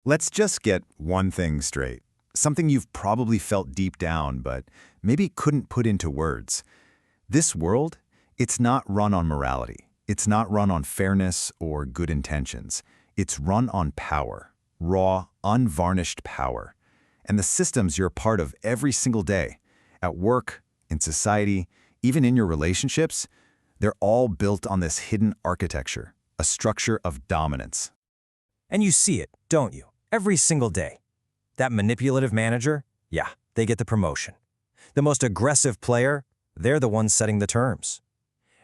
Let's just get one thing straight. Something you've probably felt deep down, but maybe couldn't put into words. This world, it's not run on morality. It's not run on fairness or good intentions. It's run on power, raw, unvarnished power. And the systems you're a part of every single day, at work, in society, even in your relationships, they're all built on this hidden architecture, a structure of dominance. And you see it, don't you? Every single day. That manipulative manager, yeah, they get the promotion. The most aggressive player, they're the ones setting the terms.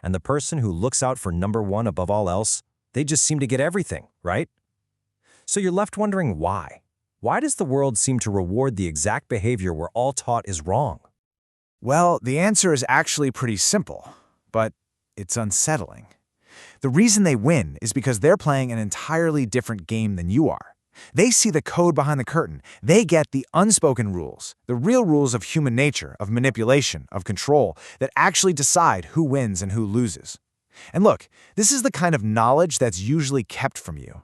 And the person who looks out for number one above all else, they just seem to get everything, right? So you're left wondering why. Why does the world seem to reward the exact behavior we're all taught is wrong? Well, the answer is actually pretty simple, but it's unsettling. The reason they win is because they're playing an entirely different game than you are. They see the code behind the curtain. They get the unspoken rules, the real rules of human nature, of manipulation, of control, that actually decide who wins and who loses. And look, this is the kind of knowledge that's usually kept from you.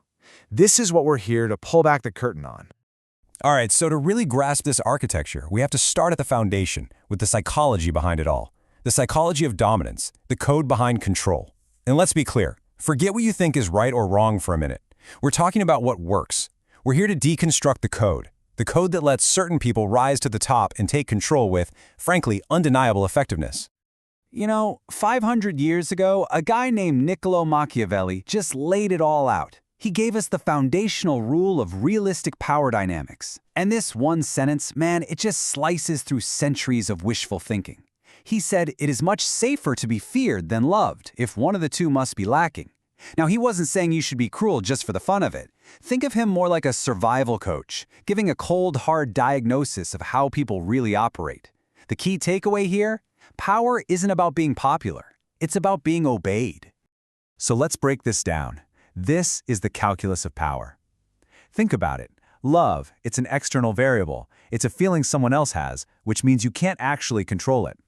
This is what we're here to pull back the curtain on. All right, so to really grasp this architecture, we have to start at the foundation with the psychology behind it all. The psychology of dominance, the code behind control. And let's be clear, forget what you think is right or wrong for a minute. We're talking about what works. We're here to deconstruct the code that lets certain people rise to the top and take control with, frankly, undeniable effectiveness. 500 years ago, a guy named Niccolo Machiavelli just laid it all out. He gave us the foundational rule of realistic power dynamics. And this one sentence, man, it just slices through centuries of wishful thinking. He said it is much safer to be feared than loved if one of the two must be lacking. Now, he wasn't saying you should be cruel just for the fun of it. Think of him more like a survival coach, giving a cold, hard diagnosis of how people really operate. The key takeaway here? Power isn't about being popular. It's about being obeyed. So let's break this down. This is the calculus of power. Think about it. Love, it's an external variable. It's a feeling someone else has, which means you can't actually control it.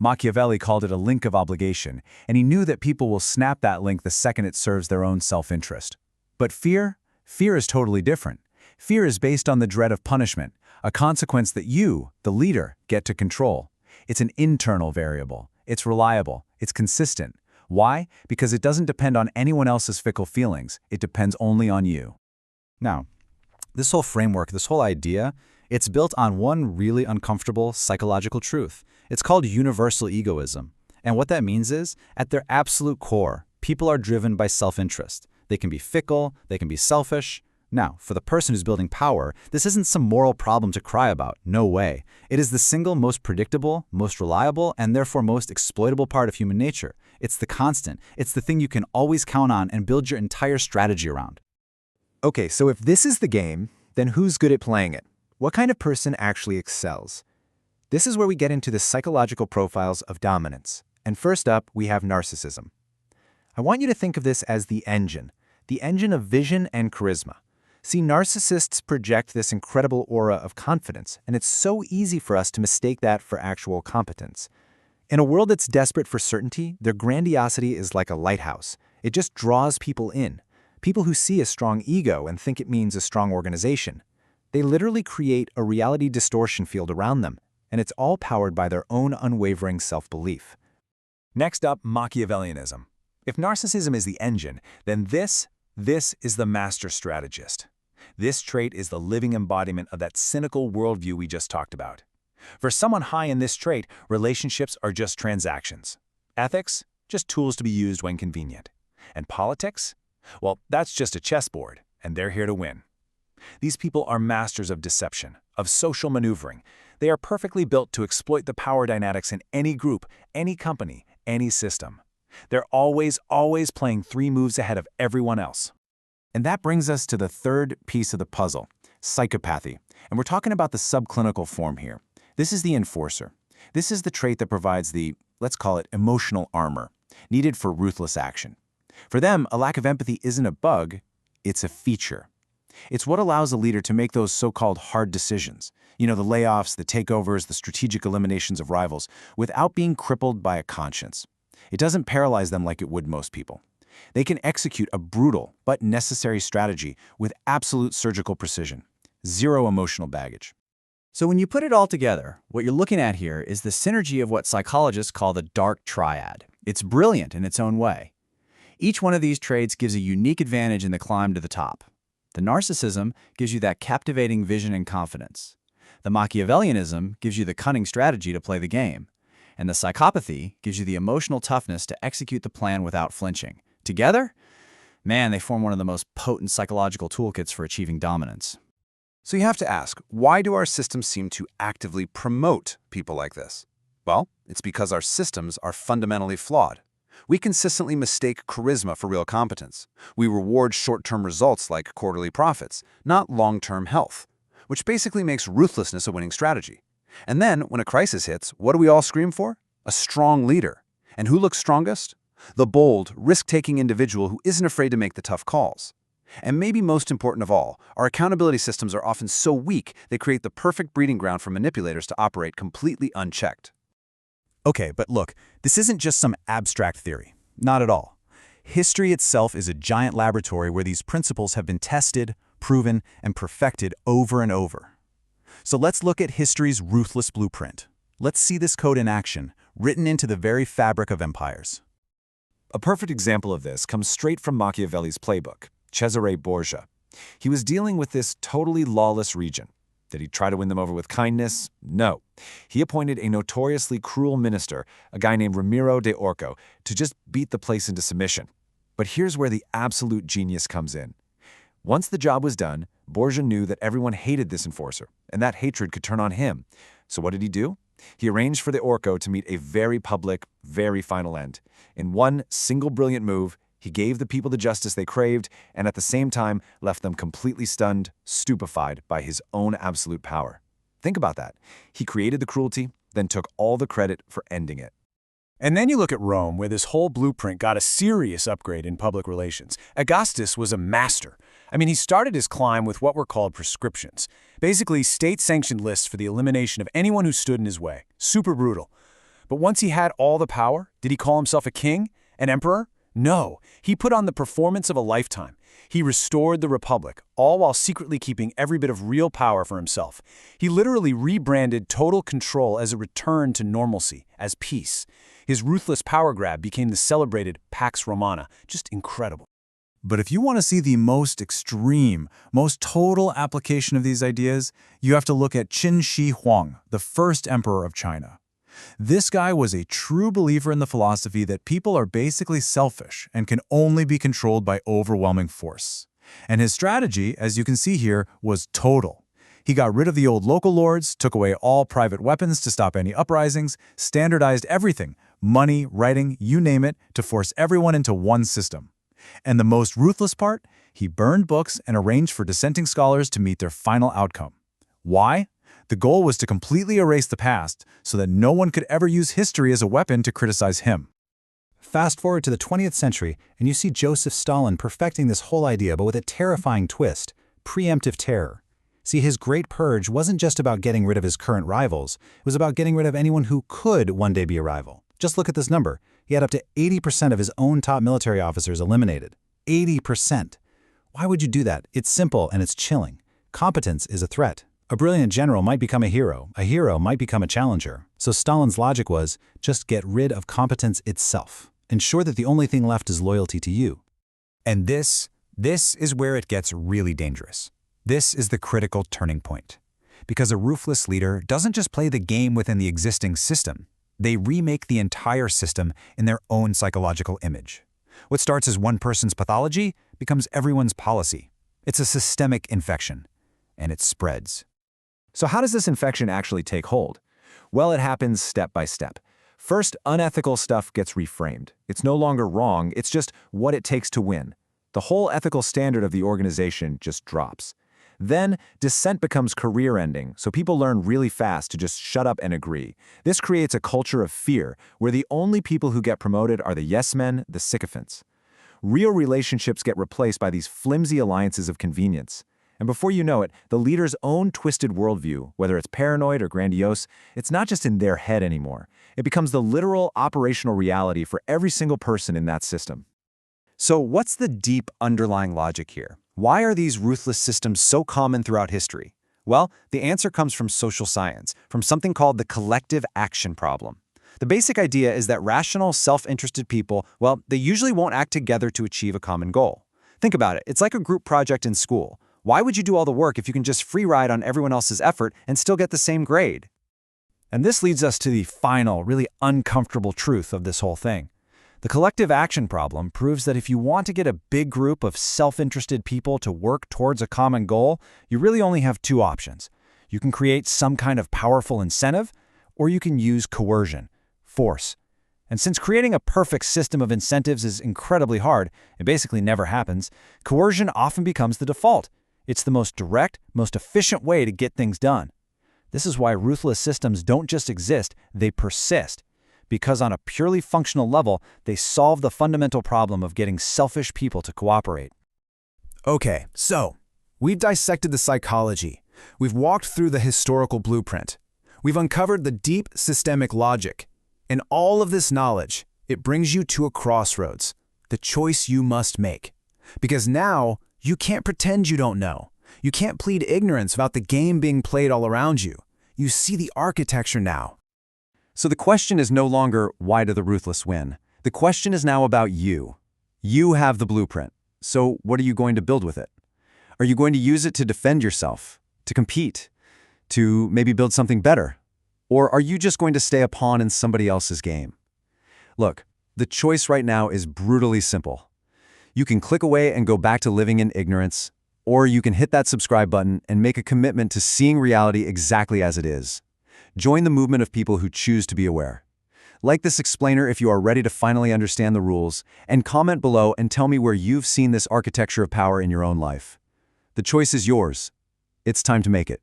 Machiavelli called it a link of obligation, and he knew that people will snap that link the second it serves their own self-interest. But fear is totally different. Fear is based on the dread of punishment, a consequence that you, the leader, get to control. It's an internal variable. It's reliable. It's consistent. Why? Because it doesn't depend on anyone else's fickle feelings. It depends only on you. Now, this whole framework, this whole idea, it's built on one really uncomfortable psychological truth. It's called universal egoism. And what that means is, at their absolute core, people are driven by self-interest. They can be fickle, they can be selfish. Now, for the person who's building power, this isn't some moral problem to cry about. No way. It is the single most predictable, most reliable, and therefore most exploitable part of human nature. It's the constant. It's the thing you can always count on and build your entire strategy around. Okay, so if this is the game, then who's good at playing it? What kind of person actually excels? This is where we get into the psychological profiles of dominance. And first up, we have narcissism. I want you to think of this as the engine of vision and charisma. See, narcissists project this incredible aura of confidence, and it's so easy for us to mistake that for actual competence. In a world that's desperate for certainty, their grandiosity is like a lighthouse. It just draws people in. People who see a strong ego and think it means a strong organization. They literally create a reality distortion field around them, and it's all powered by their own unwavering self-belief. Next up, Machiavellianism. If narcissism is the engine, then this is the master strategist. This trait is the living embodiment of that cynical worldview we just talked about. For someone high in this trait, relationships are just transactions. Ethics, just tools to be used when convenient. And politics? Well, that's just a chessboard, and they're here to win. These people are masters of deception, of social maneuvering. They are perfectly built to exploit the power dynamics in any group, any company, any system. They're always playing 3 moves ahead of everyone else. And that brings us to the third piece of the puzzle, psychopathy. And we're talking about the subclinical form here. This is the enforcer. This is the trait that provides the, let's call it, emotional armor, needed for ruthless action. For them, a lack of empathy isn't a bug, it's a feature. It's what allows a leader to make those so-called hard decisions, the layoffs, the takeovers, the strategic eliminations of rivals, without being crippled by a conscience. It doesn't paralyze them like it would most people. They can execute a brutal but necessary strategy with absolute surgical precision. Zero emotional baggage. So when you put it all together, what you're looking at here is the synergy of what psychologists call the dark triad. It's brilliant in its own way. Each one of these traits gives a unique advantage in the climb to the top. The narcissism gives you that captivating vision and confidence. The Machiavellianism gives you the cunning strategy to play the game. And the psychopathy gives you the emotional toughness to execute the plan without flinching. Together, man, they form one of the most potent psychological toolkits for achieving dominance. So you have to ask, why do our systems seem to actively promote people like this? Well, it's because our systems are fundamentally flawed. We consistently mistake charisma for real competence. We reward short-term results like quarterly profits, not long-term health, which basically makes ruthlessness a winning strategy. And then, when a crisis hits, what do we all scream for? A strong leader. And who looks strongest? The bold, risk-taking individual who isn't afraid to make the tough calls. And maybe most important of all, our accountability systems are often so weak they create the perfect breeding ground for manipulators to operate completely unchecked. Okay, but look, this isn't just some abstract theory. Not at all. History itself is a giant laboratory where these principles have been tested, proven, and perfected over and over. So let's look at history's ruthless blueprint. Let's see this code in action, written into the very fabric of empires. A perfect example of this comes straight from Machiavelli's playbook, Cesare Borgia. He was dealing with this totally lawless region. Did he try to win them over with kindness? No. He appointed a notoriously cruel minister, a guy named Ramiro de Orco, to just beat the place into submission. But here's where the absolute genius comes in. Once the job was done, Borgia knew that everyone hated this enforcer, and that hatred could turn on him. So what did he do? He arranged for de Orco to meet a very public, very final end. In one single brilliant move, he gave the people the justice they craved, and at the same time left them completely stunned, stupefied by his own absolute power. Think about that. He created the cruelty, then took all the credit for ending it. And then you look at Rome, where this whole blueprint got a serious upgrade in public relations. Augustus was a master. I mean, he started his climb with what were called prescriptions. Basically, state-sanctioned lists for the elimination of anyone who stood in his way. Super brutal. But once he had all the power, did he call himself a king? An emperor? No. He put on the performance of a lifetime. He restored the republic, all while secretly keeping every bit of real power for himself. He literally rebranded total control as a return to normalcy, as peace. His ruthless power grab became the celebrated Pax Romana. Just incredible. But if you want to see the most extreme, most total application of these ideas, you have to look at Qin Shi Huang, the first emperor of China. This guy was a true believer in the philosophy that people are basically selfish and can only be controlled by overwhelming force. And his strategy, as you can see here, was total. He got rid of the old local lords, took away all private weapons to stop any uprisings, standardized everything, money, writing, you name it, to force everyone into one system. And the most ruthless part? He burned books and arranged for dissenting scholars to meet their final outcome. Why? The goal was to completely erase the past so that no one could ever use history as a weapon to criticize him. Fast forward to the 20th century, and you see Joseph Stalin perfecting this whole idea, but with a terrifying twist: preemptive terror. See, his Great Purge wasn't just about getting rid of his current rivals, it was about getting rid of anyone who could one day be a rival. Just look at this number. He had up to 80% of his own top military officers eliminated. 80%. Why would you do that? It's simple and it's chilling. Competence is a threat. A brilliant general might become a hero might become a challenger. So Stalin's logic was, just get rid of competence itself. Ensure that the only thing left is loyalty to you. And this is where it gets really dangerous. This is the critical turning point. Because a ruthless leader doesn't just play the game within the existing system. They remake the entire system in their own psychological image. What starts as one person's pathology becomes everyone's policy. It's a systemic infection, and it spreads. So how does this infection actually take hold? Well, it happens step by step. First, unethical stuff gets reframed. It's no longer wrong, it's just what it takes to win. The whole ethical standard of the organization just drops. Then, dissent becomes career-ending, so people learn really fast to just shut up and agree. This creates a culture of fear, where the only people who get promoted are the yes-men, the sycophants. Real relationships get replaced by these flimsy alliances of convenience. And before you know it, the leader's own twisted worldview, whether it's paranoid or grandiose, it's not just in their head anymore. It becomes the literal operational reality for every single person in that system. So what's the deep underlying logic here? Why are these ruthless systems so common throughout history? Well, the answer comes from social science, from something called the collective action problem. The basic idea is that rational, self-interested people, well, they usually won't act together to achieve a common goal. Think about it. It's like a group project in school. Why would you do all the work if you can just free ride on everyone else's effort and still get the same grade? And this leads us to the final, really uncomfortable truth of this whole thing. The collective action problem proves that if you want to get a big group of self-interested people to work towards a common goal, you really only have two options. You can create some kind of powerful incentive, or you can use coercion, force. And since creating a perfect system of incentives is incredibly hard, it basically never happens, coercion often becomes the default. It's the most direct, most efficient way to get things done. This is why ruthless systems don't just exist, they persist. Because on a purely functional level, they solve the fundamental problem of getting selfish people to cooperate. Okay, so we've dissected the psychology. We've walked through the historical blueprint. We've uncovered the deep systemic logic. And all of this knowledge, it brings you to a crossroads, the choice you must make. Because now, you can't pretend you don't know. You can't plead ignorance about the game being played all around you. You see the architecture now. So the question is no longer, why do the ruthless win? The question is now about you. You have the blueprint. So what are you going to build with it? Are you going to use it to defend yourself, to compete, to maybe build something better? Or are you just going to stay a pawn in somebody else's game? Look, the choice right now is brutally simple. You can click away and go back to living in ignorance, or you can hit that subscribe button and make a commitment to seeing reality exactly as it is. Join the movement of people who choose to be aware. Like this explainer if you are ready to finally understand the rules, and comment below and tell me where you've seen this architecture of power in your own life. The choice is yours. It's time to make it.